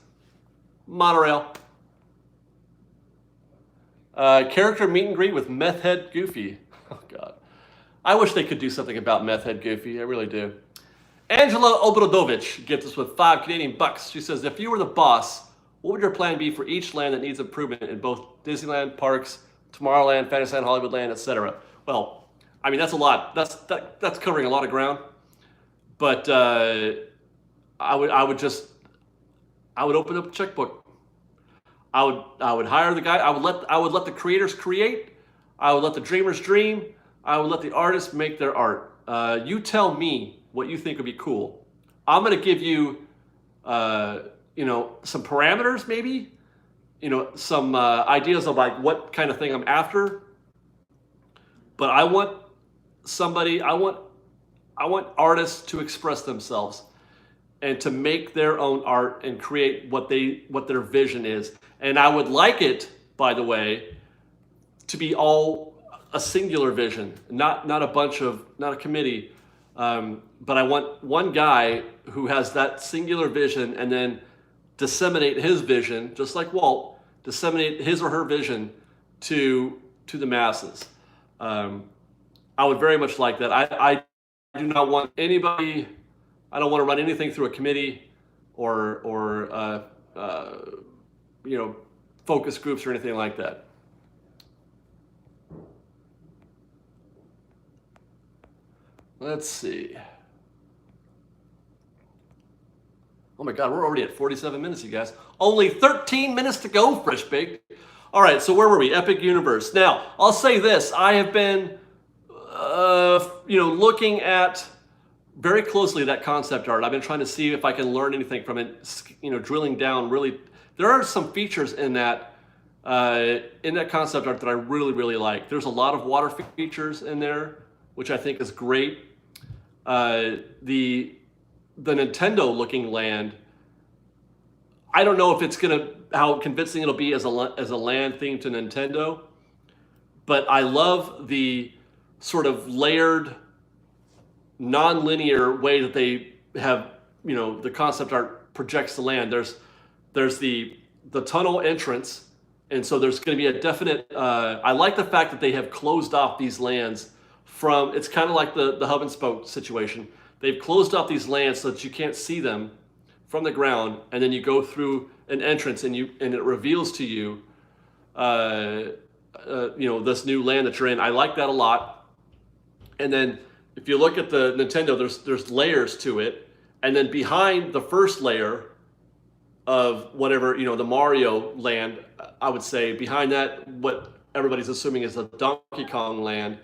Monorail. Character meet and greet with Meth Head Goofy. Oh, God. I wish they could do something about Meth Head Goofy. I really do. Angela Obradovich gets us with $5 Canadian. She says, if you were the boss, what would your plan be for each land that needs improvement in both Disneyland parks, Tomorrowland, Fantasyland, Hollywoodland, etc.? Well, I mean, that's a lot. That's covering a lot of ground. But I would open up a checkbook. I would hire the guy. I would let the creators create. I would let the dreamers dream. I would let the artists make their art. You tell me what you think would be cool. I'm going to give you, some parameters, maybe, some ideas of like what kind of thing I'm after. But I want artists to express themselves and to make their own art and create what their vision is. And I would like it, by the way, to be all a singular vision, not a committee. But I want one guy who has that singular vision and then disseminate his vision, just like Walt, disseminate his or her vision to the masses. I would very much like that. I do not want anybody, I don't want to run anything through a committee or focus groups or anything like that. Let's see. Oh my God, we're already at 47 minutes, you guys. Only 13 minutes to go, Fresh Baked. All right, so where were we? Epic Universe. Now, I'll say this. I have been, looking at very closely that concept art. I've been trying to see if I can learn anything from it, drilling down really. There are some features in that concept art that I really, really like. There's a lot of water features in there, which I think is great. The Nintendo looking land, I don't know if it's how convincing it'll be as a land themed to Nintendo, but I love the sort of layered, non-linear way that they have, the concept art projects the land. There's the tunnel entrance, and so there's going to be a definite, I like the fact that they have closed off these lands from, it's kind of like the hub and spoke situation. They've closed off these lands so that you can't see them from the ground, and then you go through an entrance and it reveals to you, this new land that you're in. I like that a lot. And then if you look at the Nintendo, there's layers to it, and then behind the first layer of whatever, the Mario land, I would say behind that, what everybody's assuming is a Donkey Kong land,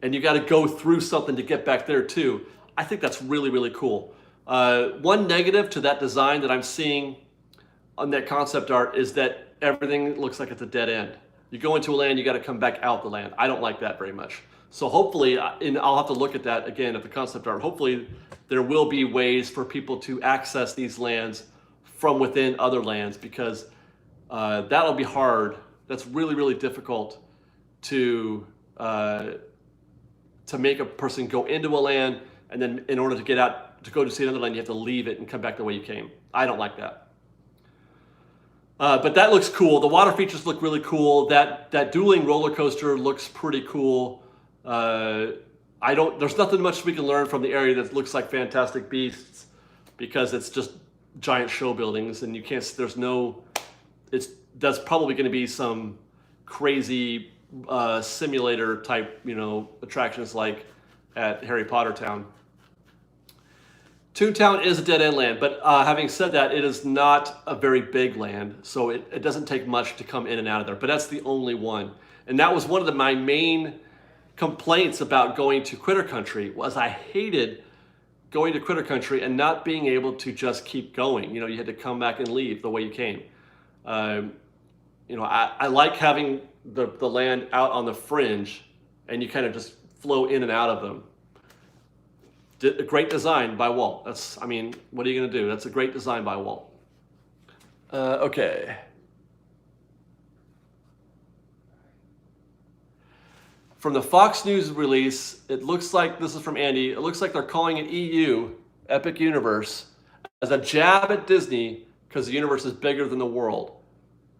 and you got to go through something to get back there too. I think that's really, really cool. One negative to that design that I'm seeing on that concept art is that everything looks like it's a dead end. You go into a land, you got to come back out the land. I don't like that very much. So hopefully, and I'll have to look at that again at the concept art, hopefully there will be ways for people to access these lands from within other lands, because that'll be hard. That's really, really difficult to make a person go into a land, and then in order to get out, to go to see another land, you have to leave it and come back the way you came. I don't like that. But that looks cool. The water features look really cool. That dueling roller coaster looks pretty cool. There's nothing much we can learn from the area that looks like Fantastic Beasts, because it's just giant show buildings, and you can't, that's probably going to be some crazy simulator type, attractions like at Harry Potter Town. Toontown is a dead-end land, but having said that, it is not a very big land, so it doesn't take much to come in and out of there, but that's the only one. And that was one of my main complaints about going to Critter Country, was I hated going to Critter Country and not being able to just keep going. You know, you had to come back and leave the way you came. You know, I like having the land out on the fringe, and you kind of just flow in and out of them. A great design by Walt. That's, I mean, what are you going to do? That's a great design by Walt. Okay. From the Fox News release, it looks like, this is from Andy, it looks like they're calling it EU, Epic Universe, as a jab at Disney because the universe is bigger than the world.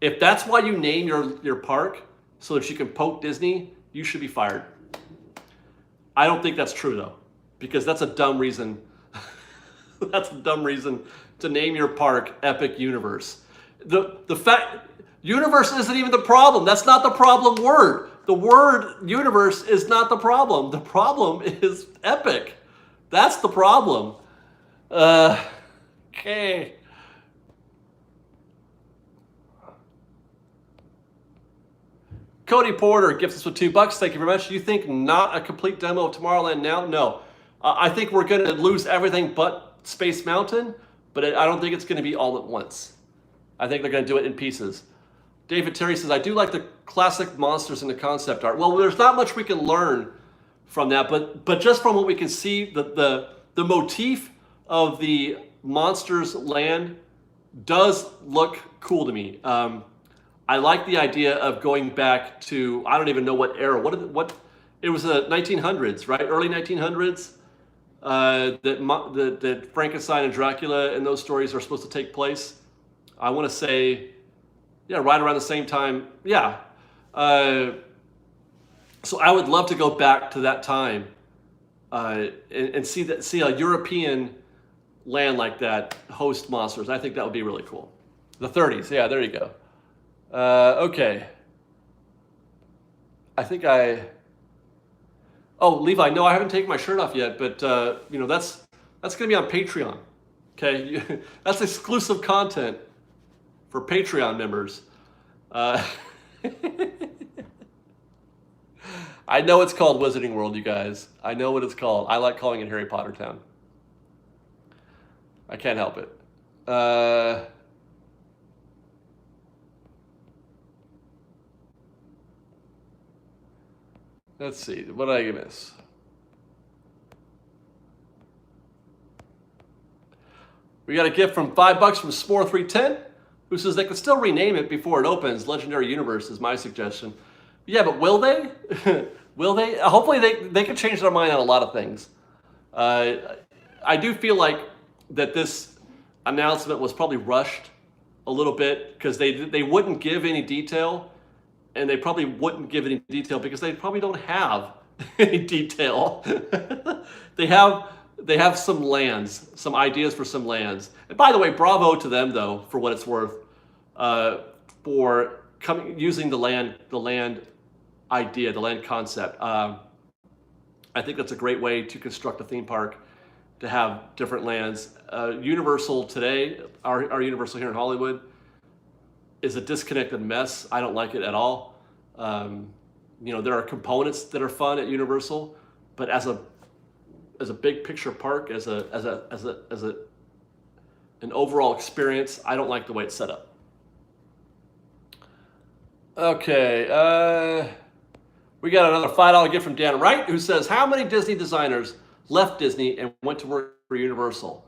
If that's why you name your park, so that you can poke Disney, you should be fired. I don't think that's true though, because that's a dumb reason. That's a dumb reason to name your park Epic Universe. The fact, universe isn't even the problem. That's not the problem word. The word universe is not the problem. The problem is epic. That's the problem. Okay. Cody Porter gifts us with $2. Thank you very much. You think not a complete demo of Tomorrowland now? No. I think we're going to lose everything but Space Mountain, but I don't think it's going to be all at once. I think they're going to do it in pieces. David Terry says, I do like the classic monsters in the concept art. Well, there's not much we can learn from that, but just from what we can see, the motif of the monsters land does look cool to me. I like the idea of going back to, I don't even know what era. What it was the 1900s, right? Early 1900s. That Frankenstein and Dracula and those stories are supposed to take place. I want to say, yeah, right around the same time. Yeah. So I would love to go back to that time and see a European land like that host monsters. I think that would be really cool. The 30s. Yeah, there you go. Okay. I think oh, Levi, no, I haven't taken my shirt off yet, but you know, that's going to be on Patreon. Okay, that's exclusive content for Patreon members. I know it's called Wizarding World, you guys. I know what it's called. I like calling it Harry Potter Town. I can't help it. Let's see, what did I miss? We got a gift from $5 from Spore310, who says they could still rename it before it opens. Legendary Universe is my suggestion. Yeah, but will they? Will they? Hopefully they can change their mind on a lot of things. I do feel like that this announcement was probably rushed a little bit because they wouldn't give any detail. And they probably wouldn't give any detail because they probably don't have any detail. They have some lands, some ideas for some lands. And by the way, bravo to them though, for what it's worth, for using the land idea, the land concept. I think that's a great way to construct a theme park, to have different lands. Universal today, our Universal here in Hollywood, is a disconnected mess. I don't like it at all. You know, there are components that are fun at Universal, but as a big picture park, as an overall experience, I don't like the way it's set up. Okay, we got another $5 gift from Dan Wright, who says, how many Disney designers left Disney and went to work for Universal?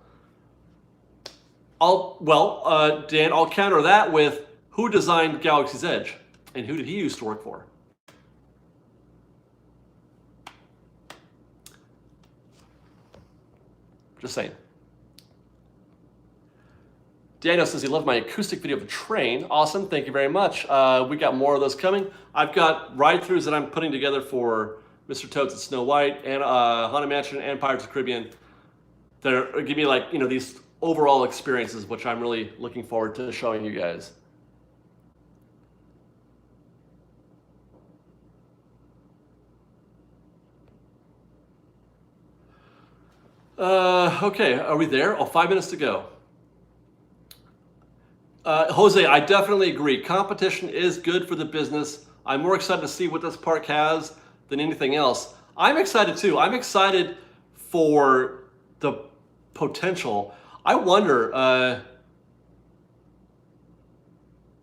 Dan, I'll counter that with, who designed Galaxy's Edge? And who did he used to work for? Just saying. Daniel says he loved my acoustic video of a train. Awesome, thank you very much. We got more of those coming. I've got ride-throughs that I'm putting together for Mr. Toad's and Snow White and Haunted Mansion and Pirates of the Caribbean that are give me, like, you know, these overall experiences, which I'm really looking forward to showing you guys. Okay, are we there? Oh, 5 minutes to go. Jose, I definitely agree. Competition is good for the business. I'm more excited to see what this park has than anything else. I'm excited too. I'm excited for the potential. I wonder,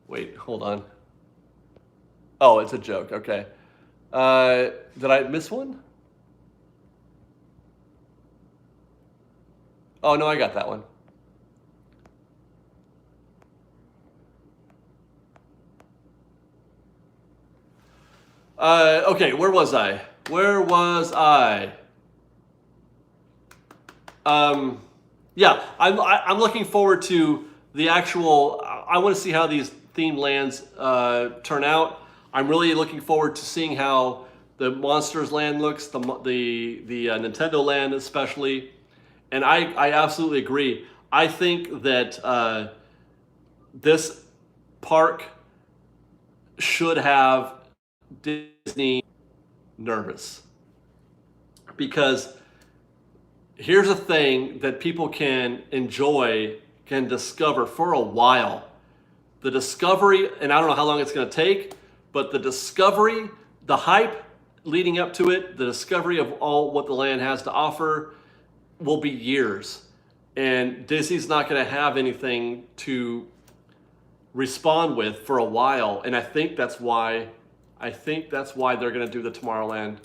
wait, hold on. Oh, it's a joke. Okay. Did I miss one? Oh, no, I got that one. Okay, where was I? Where was I? Yeah, I'm looking forward to the actual. I want to see how these themed lands turn out. I'm really looking forward to seeing how the Monsters Land looks, the Nintendo Land especially, and I absolutely agree. I think that this park should have Disney nervous because here's a thing that people can enjoy, can discover for a while. The discovery, and I don't know how long it's going to take, but the discovery, the hype leading up to it, the discovery of all what the land has to offer will be years. And Disney's not going to have anything to respond with for a while. And I think that's why they're going to do the Tomorrowland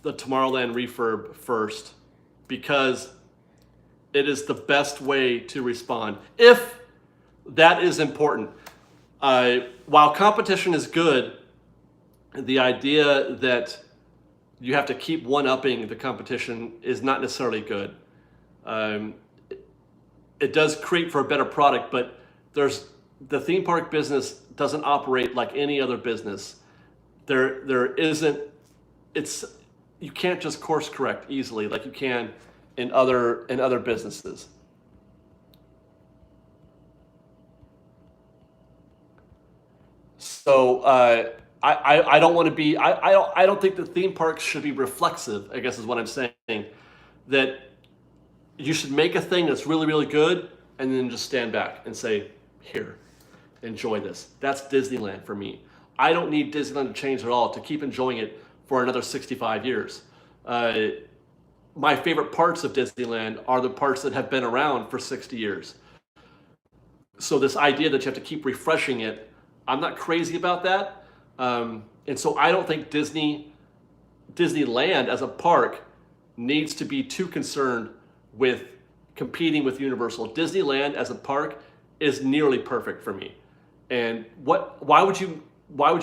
refurb first, because it is the best way to respond. If that is important. While competition is good, the idea that you have to keep one-upping the competition is not necessarily good. It does create for a better product, but the theme park business doesn't operate like any other business. There isn't. You can't just course correct easily like you can in other businesses. So I don't want to be. I don't think the theme parks should be reflexive, I guess is what I'm saying. That you should make a thing that's really, really good and then just stand back and say, here, enjoy this. That's Disneyland for me. I don't need Disneyland to change at all to keep enjoying it for another 65 years. My favorite parts of Disneyland are the parts that have been around for 60 years. So this idea that you have to keep refreshing it, I'm not crazy about that. And so I don't think Disneyland as a park needs to be too concerned with competing with Universal. Disneyland as a park is nearly perfect for me. And why would you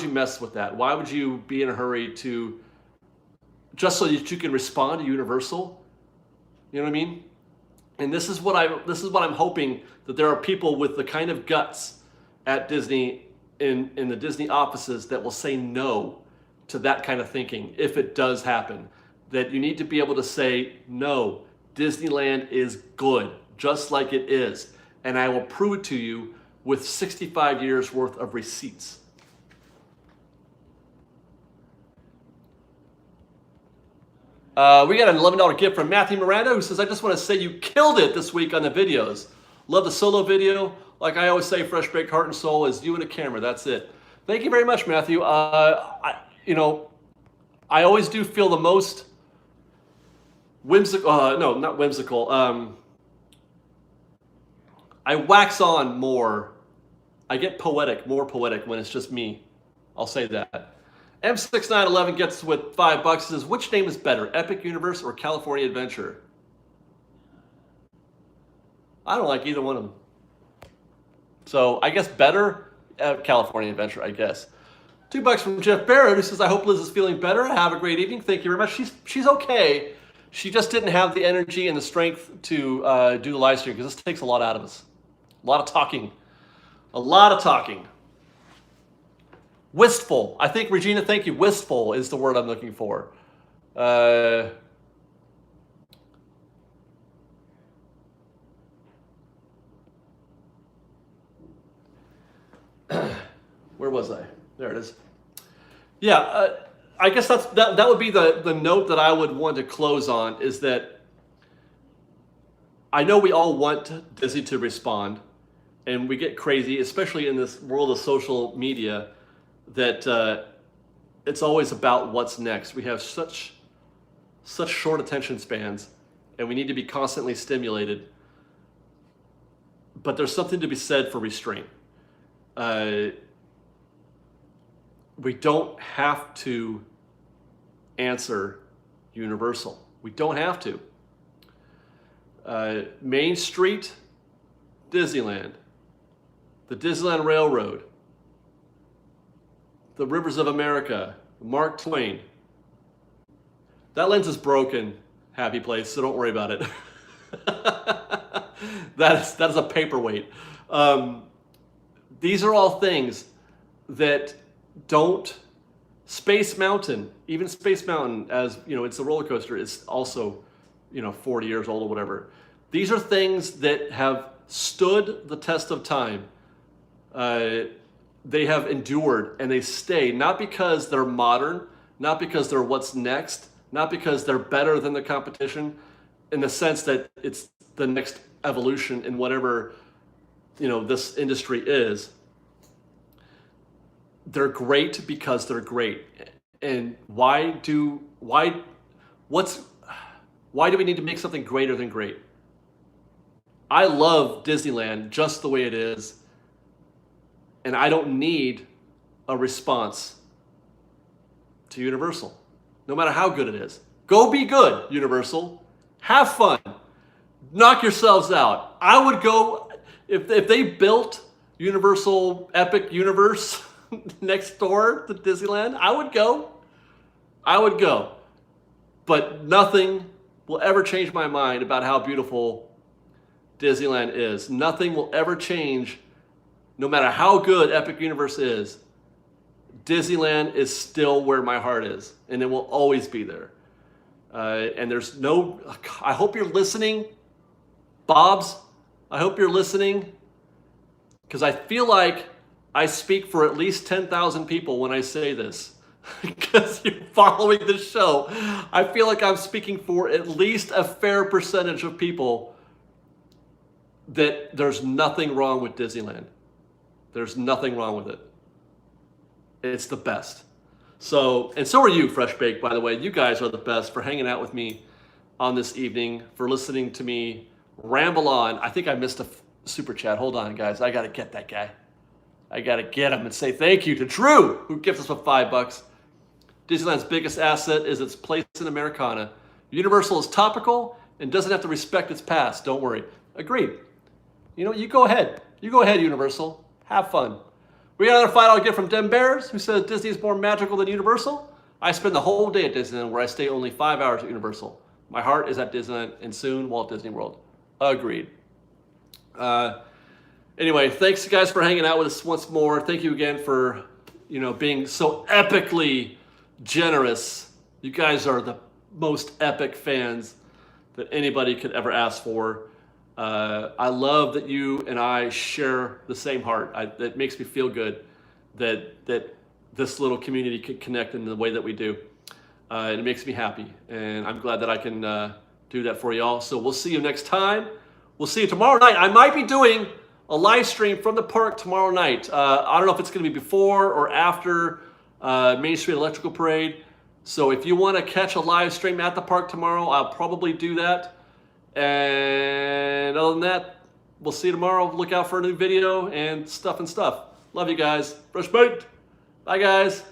mess with that? Why would you be in a hurry to just so that you can respond to Universal? You know what I mean? And this is what I'm hoping, that there are people with the kind of guts at Disney in the Disney offices that will say no to that kind of thinking if it does happen. That you need to be able to say, no, Disneyland is good, just like it is. And I will prove it to you with 65 years worth of receipts. We got an $11 gift from Matthew Miranda, who says, I just want to say you killed it this week on the videos. Love the solo video. Like I always say, Fresh Baked Heart and Soul is you and a camera. That's it. Thank you very much, Matthew. I always do feel the most whimsical. No, not whimsical. I wax on more. I get more poetic when it's just me. I'll say that. M6911 gets with $5. Says, which name is better, Epic Universe or California Adventure? I don't like either one of them. So I guess better, California Adventure, I guess. $2 from Jeff Barrett, who says, I hope Liz is feeling better. Have a great evening. Thank you very much. She's okay. She just didn't have the energy and the strength to do the live stream because this takes a lot out of us. A lot of talking. A lot of talking. Wistful. I think, Regina, thank you. Wistful is the word I'm looking for. Where was I? There it is. Yeah, I guess that would be the note that I would want to close on, is that I know we all want Disney to respond, and we get crazy, especially in this world of social media, that it's always about what's next. We have such short attention spans, and we need to be constantly stimulated. But there's something to be said for restraint. We don't have to answer Universal. We don't have to. Main Street, Disneyland, the Disneyland Railroad, the Rivers of America, Mark Twain. That lens is broken, happy place, so don't worry about it. that is a paperweight. These are all things that don't. Space Mountain, even Space Mountain, as you know, it's a roller coaster. It's also, 40 years old or whatever. These are things that have stood the test of time. They have endured, and they stay, not because they're modern, not because they're what's next, not because they're better than the competition, in the sense that it's the next evolution in whatever, this industry is. They're great because they're great. And why do we need to make something greater than great? I love Disneyland just the way it is, and I don't need a response to Universal, no matter how good it is. Go be good, Universal. Have fun. Knock yourselves out. I would go, if they built Universal Epic Universe next door to Disneyland, I would go. But nothing will ever change my mind about how beautiful Disneyland is. Nothing will ever change, no matter how good Epic Universe is. Disneyland is still where my heart is, and it will always be there. And there's no, I hope you're listening, Bobs. I hope you're listening, because I feel like I speak for at least 10,000 people when I say this. Because you're following the show, I feel like I'm speaking for at least a fair percentage of people that there's nothing wrong with Disneyland. There's nothing wrong with it. It's the best. So are you, Fresh Baked, by the way. You guys are the best for hanging out with me on this evening, for listening to me ramble on. I think I missed a super chat. Hold on, guys. I got to get that guy. I got to get him and say thank you to Drew, who gives us $5. Disneyland's biggest asset is its place in Americana. Universal is topical and doesn't have to respect its past. Don't worry. Agreed. You go ahead. You go ahead, Universal. Have fun. We got another $5 gift from Dem Bears, who says Disney is more magical than Universal. I spend the whole day at Disneyland, where I stay only 5 hours at Universal. My heart is at Disneyland and soon Walt Disney World. Agreed. Anyway, thanks guys for hanging out with us once more. Thank you again for, being so epically generous. You guys are the most epic fans that anybody could ever ask for. I love that you and I share the same heart. That makes me feel good that this little community can connect in the way that we do. And it makes me happy. And I'm glad that I can do that for y'all. So we'll see you next time. We'll see you tomorrow night. I might be doing a live stream from the park tomorrow night. I don't know if it's going to be before or after Main Street Electrical Parade. So if you want to catch a live stream at the park tomorrow, I'll probably do that. And other than that, we'll see you tomorrow. Look out for a new video and stuff. Love you guys. Fresh Baked. Bye, guys.